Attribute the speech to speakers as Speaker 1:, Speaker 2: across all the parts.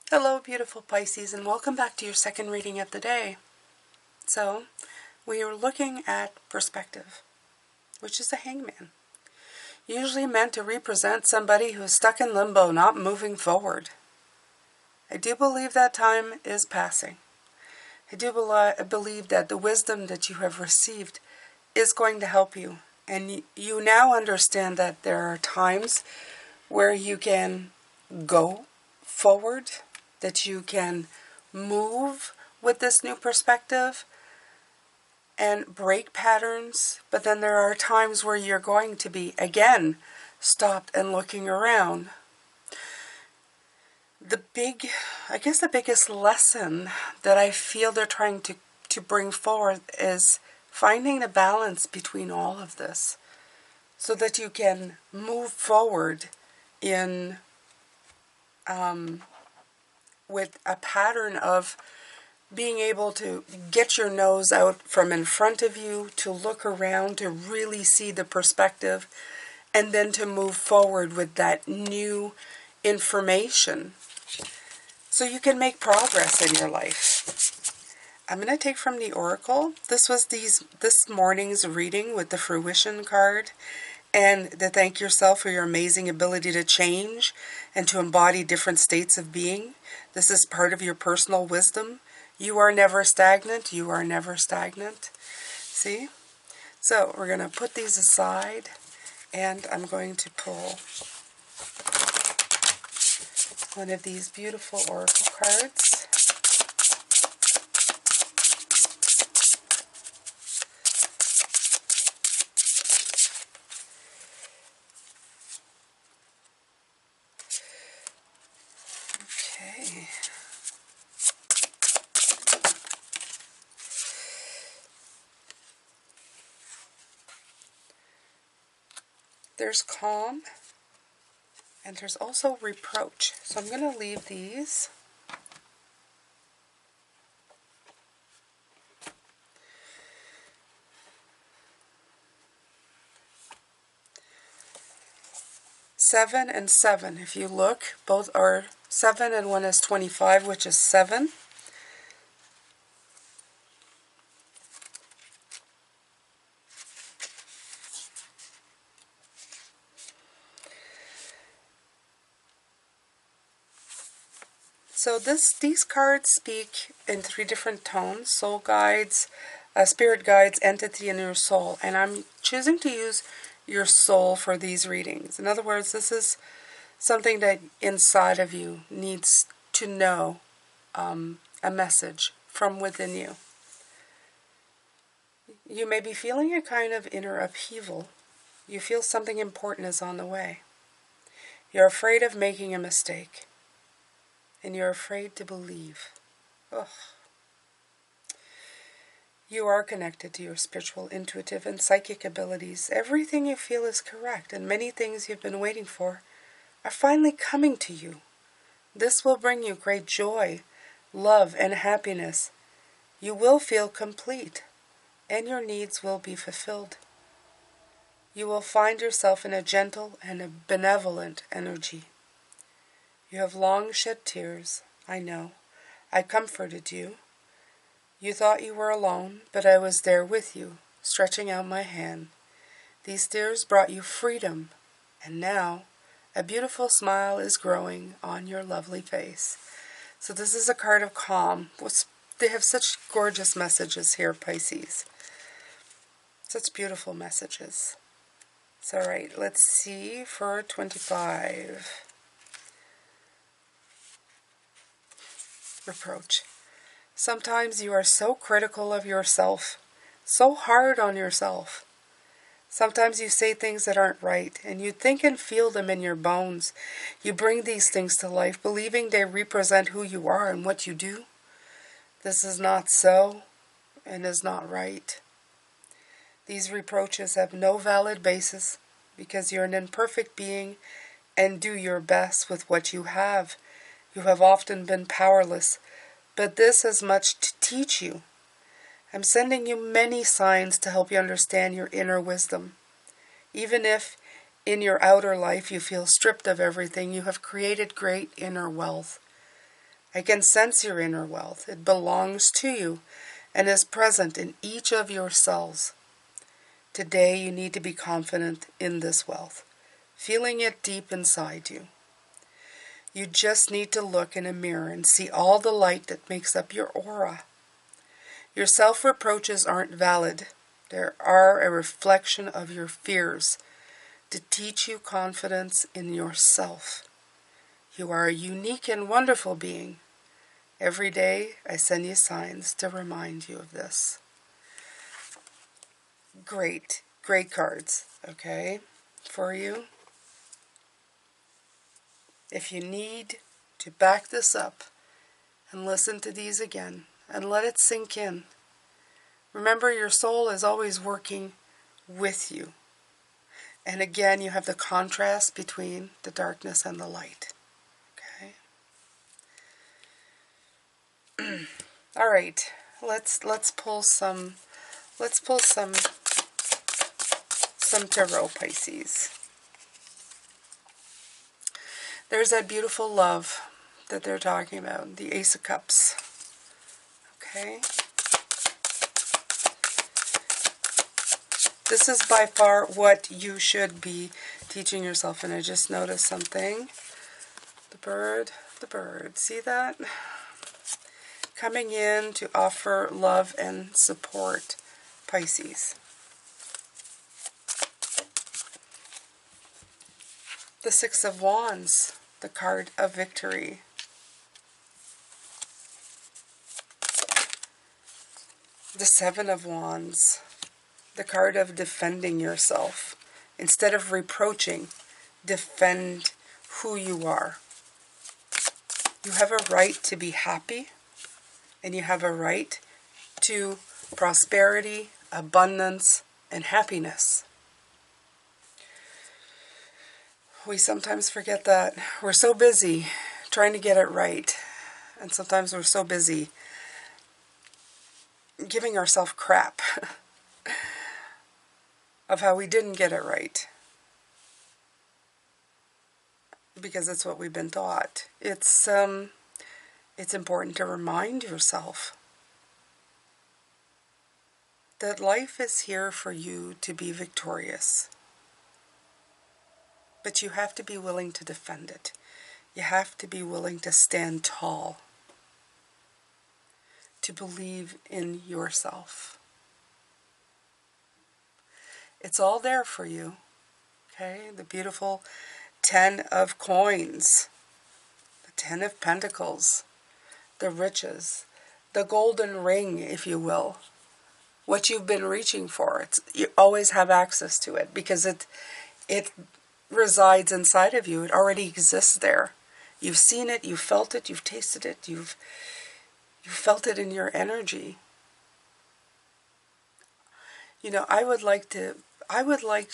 Speaker 1: Hello, beautiful Pisces, and welcome back to your second reading of the day. So, we are looking at perspective, which is a hangman. Usually meant to represent somebody who is stuck in limbo, not moving forward. I do believe that time is passing. I do believe that the wisdom that you have received is going to help you. And you now understand that there are times where you can go forward, that you can move with this new perspective and break patterns, but then there are times where you're going to be, again, stopped and looking around. The biggest lesson that I feel they're trying to bring forward is finding the balance between all of this so that you can move forward in with a pattern of being able to get your nose out from in front of you, to look around, to really see the perspective, and then to move forward with that new information so you can make progress in your life. I'm going to take from the Oracle. This was this morning's reading with the Fruition card, and to thank yourself for your amazing ability to change and to embody different states of being. This is part of your personal wisdom. You are never stagnant. You are never stagnant. See? So we're going to put these aside, and I'm going to pull one of these beautiful Oracle cards. Okay. There's calm, and there's also reproach. So I'm going to leave these. Seven and 7. If you look, both are 7 and one is 25, which is 7. So these cards speak in 3 different tones: soul guides, spirit guides, entity, and your soul. And I'm choosing to use your soul for these readings. In other words, this is something that inside of you needs to know a message from within you. You may be feeling a kind of inner upheaval. You feel something important is on the way. You're afraid of making a mistake. And you're afraid to believe. Ugh. You are connected to your spiritual, intuitive, and psychic abilities. Everything you feel is correct, and many things you've been waiting for are finally coming to you. This will bring you great joy, love, and happiness. You will feel complete, and your needs will be fulfilled. You will find yourself in a gentle and a benevolent energy. You have long shed tears, I know. I comforted you. You thought you were alone, but I was there with you, stretching out my hand. These tears brought you freedom, and now a beautiful smile is growing on your lovely face. So this is a card of calm. They have such gorgeous messages here, Pisces. Such beautiful messages. So, all right, let's see for 25. Reproach. Sometimes you are so critical of yourself, so hard on yourself. Sometimes you say things that aren't right, and you think and feel them in your bones. You bring these things to life, believing they represent who you are and what you do. This is not so, and is not right. These reproaches have no valid basis, because you're an imperfect being, and do your best with what you have. You have often been powerless, but this has much to teach you. I'm sending you many signs to help you understand your inner wisdom. Even if in your outer life you feel stripped of everything, you have created great inner wealth. I can sense your inner wealth. It belongs to you and is present in each of your cells. Today you need to be confident in this wealth, feeling it deep inside you. You just need to look in a mirror and see all the light that makes up your aura. Your self-reproaches aren't valid. They are a reflection of your fears to teach you confidence in yourself. You are a unique and wonderful being. Every day I send you signs to remind you of this. Great cards, okay, for you. If you need to back this up and listen to these again and let it sink in, remember your soul is always working with you. And again, you have the contrast between the darkness and the light. Okay. All right. Let's pull some tarot, Pisces. There's that beautiful love that they're talking about, the Ace of Cups. Okay. This is by far what you should be teaching yourself. And I just noticed something. The bird. See that? Coming in to offer love and support, Pisces. The Six of Wands, the card of victory. The Seven of Wands, the card of defending yourself. Instead of reproaching, defend who you are. You have a right to be happy, and you have a right to prosperity, abundance, and happiness. We sometimes forget that. We're so busy trying to get it right, and sometimes we're so busy giving ourselves crap of how we didn't get it right, because it's what we've been taught. It's important to remind yourself that life is here for you to be victorious. But you have to be willing to defend it. You have to be willing to stand tall, to believe in yourself. It's all there for you. Okay, the beautiful 10 of Coins, the 10 of Pentacles, the riches, the golden ring, if you will. What you've been reaching for. You always have access to it because it resides inside of you. It already exists there. You've seen it, you've felt it, you've tasted it, you've felt it in your energy. You know, I would like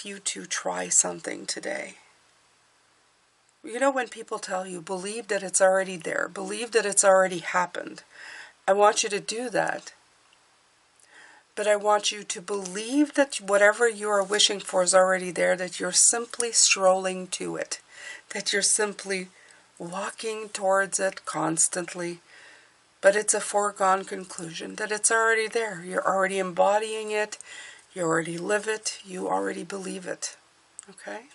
Speaker 1: you to try something today. You know, when people tell you, believe that it's already there, believe that it's already happened, I want you to do that. But I want you to believe that whatever you are wishing for is already there, that you're simply strolling to it, that you're simply walking towards it constantly, but it's a foregone conclusion, that it's already there. You're already embodying it, you already live it, you already believe it. Okay?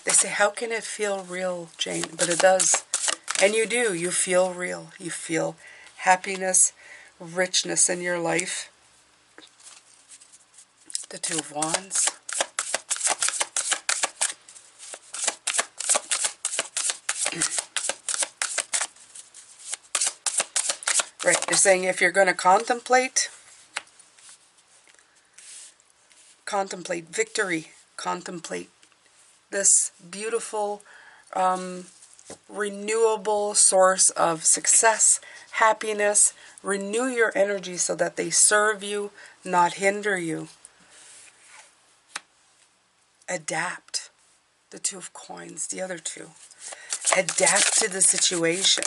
Speaker 1: They say, how can it feel real, Jane? But it does. And you do. You feel real. You feel happiness, richness in your life. The Two of Wands. Right. They're saying if you're going to contemplate victory, contemplate this beautiful, renewable source of success, happiness. Renew your energy so that they serve you, not hinder you. Adapt. The Two of Coins, the other two. Adapt to the situation.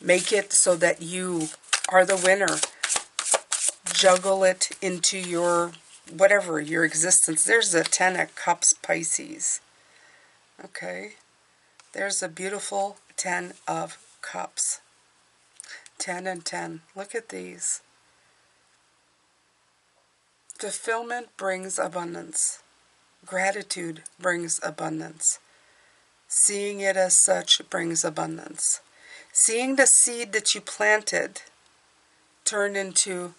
Speaker 1: Make it so that you are the winner. Juggle it into your, whatever, your existence. There's the 10 of Cups, Pisces. Okay. There's a beautiful 10 of Cups. 10 and 10. Look at these. Fulfillment brings abundance. Gratitude brings abundance. Seeing it as such brings abundance. Seeing the seed that you planted turn into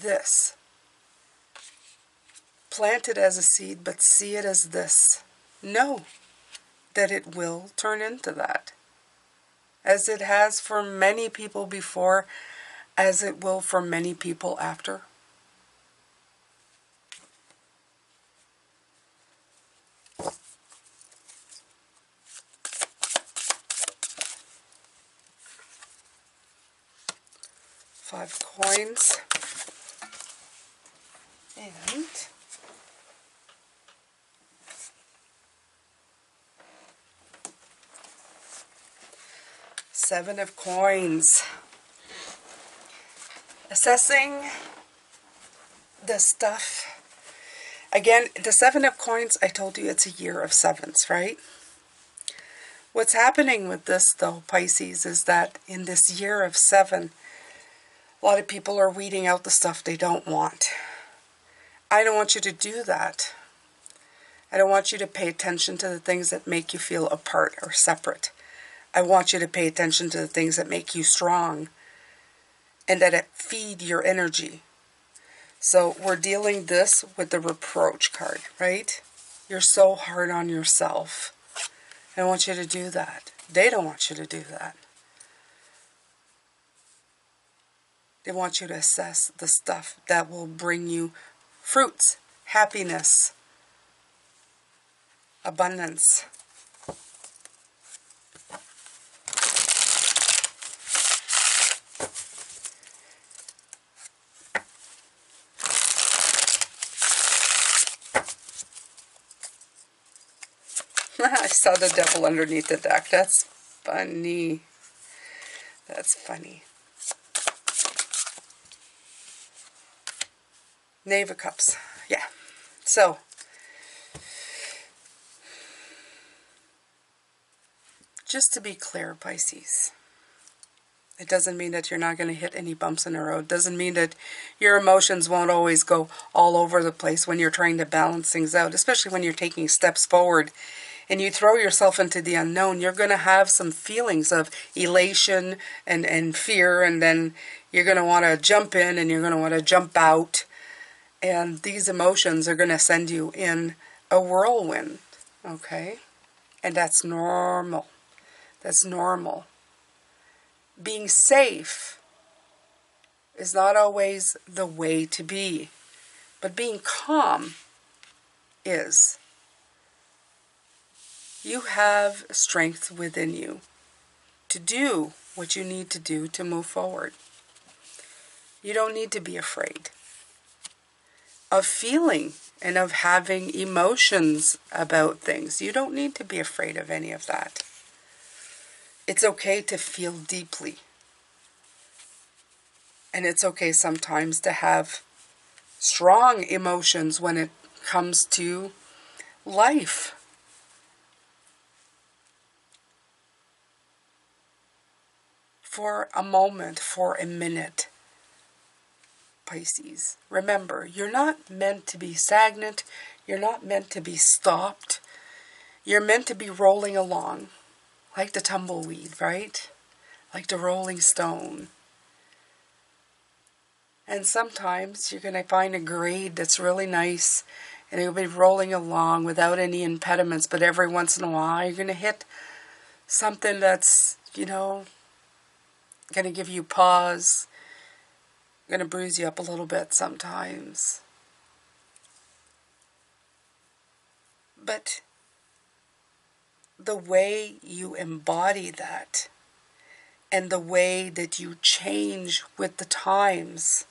Speaker 1: this. Plant it as a seed, but see it as this. Know that it will turn into that. As it has for many people before, as it will for many people after. Five coins. And Seven of coins. Assessing the stuff. Again, the Seven of coins, I told you it's a year of sevens, right? What's happening with this, though, Pisces, is that in this year of seven, a lot of people are weeding out the stuff they don't want. I don't want you to do that. I don't want you to pay attention to the things that make you feel apart or separate. I want you to pay attention to the things that make you strong and that feed your energy. So we're dealing this with the reproach card, right? You're so hard on yourself. I don't want you to do that. They don't want you to do that. They want you to assess the stuff that will bring you fruits, happiness, abundance. I saw the devil underneath the deck. That's funny. That's funny. Knave of Cups. Yeah. So, just to be clear, Pisces, it doesn't mean that you're not going to hit any bumps in the road. It doesn't mean that your emotions won't always go all over the place when you're trying to balance things out, especially when you're taking steps forward and you throw yourself into the unknown. You're going to have some feelings of elation and fear, and then you're going to want to jump in and you're going to want to jump out. And these emotions are going to send you in a whirlwind, okay? And that's normal. That's normal. Being safe is not always the way to be, but being calm is. You have strength within you to do what you need to do to move forward. You don't need to be afraid of feeling and of having emotions about things. You don't need to be afraid of any of that. It's okay to feel deeply. And it's okay sometimes to have strong emotions when it comes to life. For a moment, for a minute, Pisces. Remember, you're not meant to be stagnant. You're not meant to be stopped. You're meant to be rolling along, like the tumbleweed, right? Like the rolling stone. And sometimes you're going to find a grade that's really nice, and you'll be rolling along without any impediments, but every once in a while you're going to hit something that's, going to give you pause, going to bruise you up a little bit sometimes. But the way you embody that and the way that you change with the times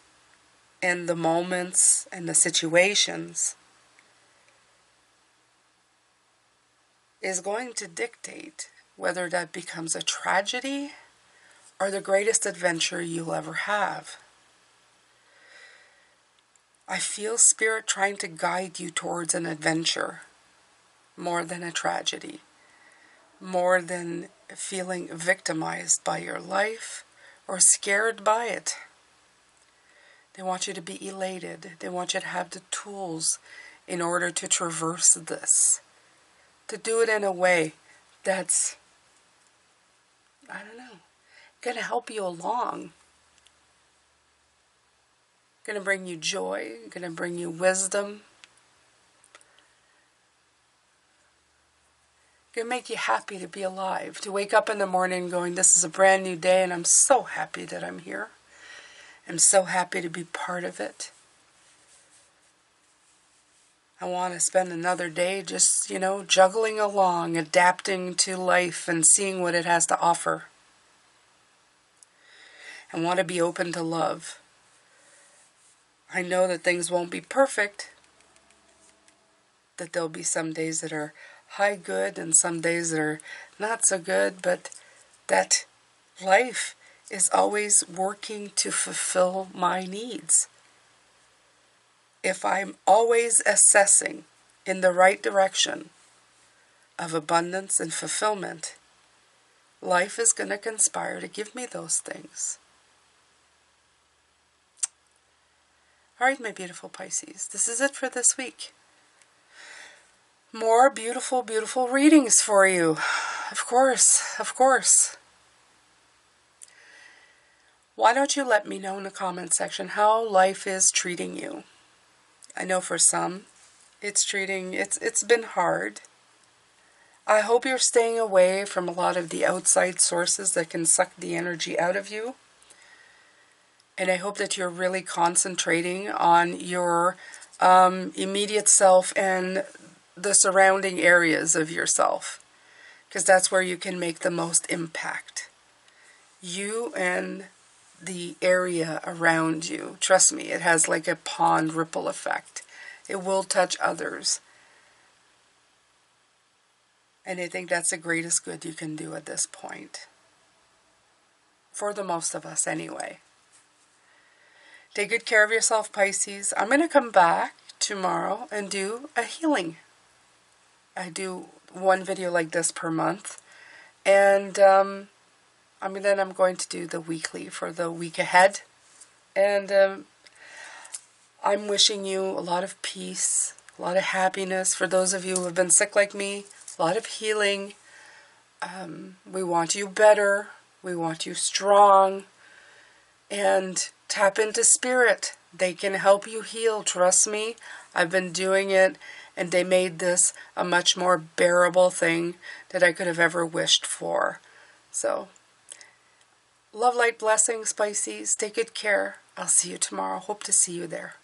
Speaker 1: and the moments and the situations is going to dictate whether that becomes a tragedy or the greatest adventure you'll ever have. I feel Spirit trying to guide you towards an adventure more than a tragedy. more than feeling victimized by your life or scared by it. They want you to be elated. They want you to have the tools in order to traverse this. To do it in a way that's, I don't know, going to help you along. Going to bring you joy. Going to bring you wisdom. Going to make you happy to be alive. To wake up in the morning going, this is a brand new day and I'm so happy that I'm here. I'm so happy to be part of it. I want to spend another day just, juggling along, adapting to life and seeing what it has to offer. I want to be open to love. I know that things won't be perfect, that there'll be some days that are high good and some days that are not so good, but that life is always working to fulfill my needs. If I'm always assessing in the right direction of abundance and fulfillment, life is going to conspire to give me those things. All right, my beautiful Pisces, this is it for this week. More beautiful, beautiful readings for you. Of course, of course. Why don't you let me know in the comment section how life is treating you? I know for some, it's been hard. I hope you're staying away from a lot of the outside sources that can suck the energy out of you. And I hope that you're really concentrating on your immediate self and the surrounding areas of yourself. Because that's where you can make the most impact. You and the area around you. Trust me, it has like a pond ripple effect. It will touch others. And I think that's the greatest good you can do at this point. For the most of us anyway. Take good care of yourself, Pisces. I'm going to come back tomorrow and do a healing. I do one video like this per month. And then I'm going to do the weekly for the week ahead. And I'm wishing you a lot of peace, a lot of happiness. For those of you who have been sick like me, a lot of healing. We want you better. We want you strong. And tap into spirit. They can help you heal. Trust me. I've been doing it. And they made this a much more bearable thing that I could have ever wished for. So, love, light, blessings, Pisces. Take good care. I'll see you tomorrow. Hope to see you there.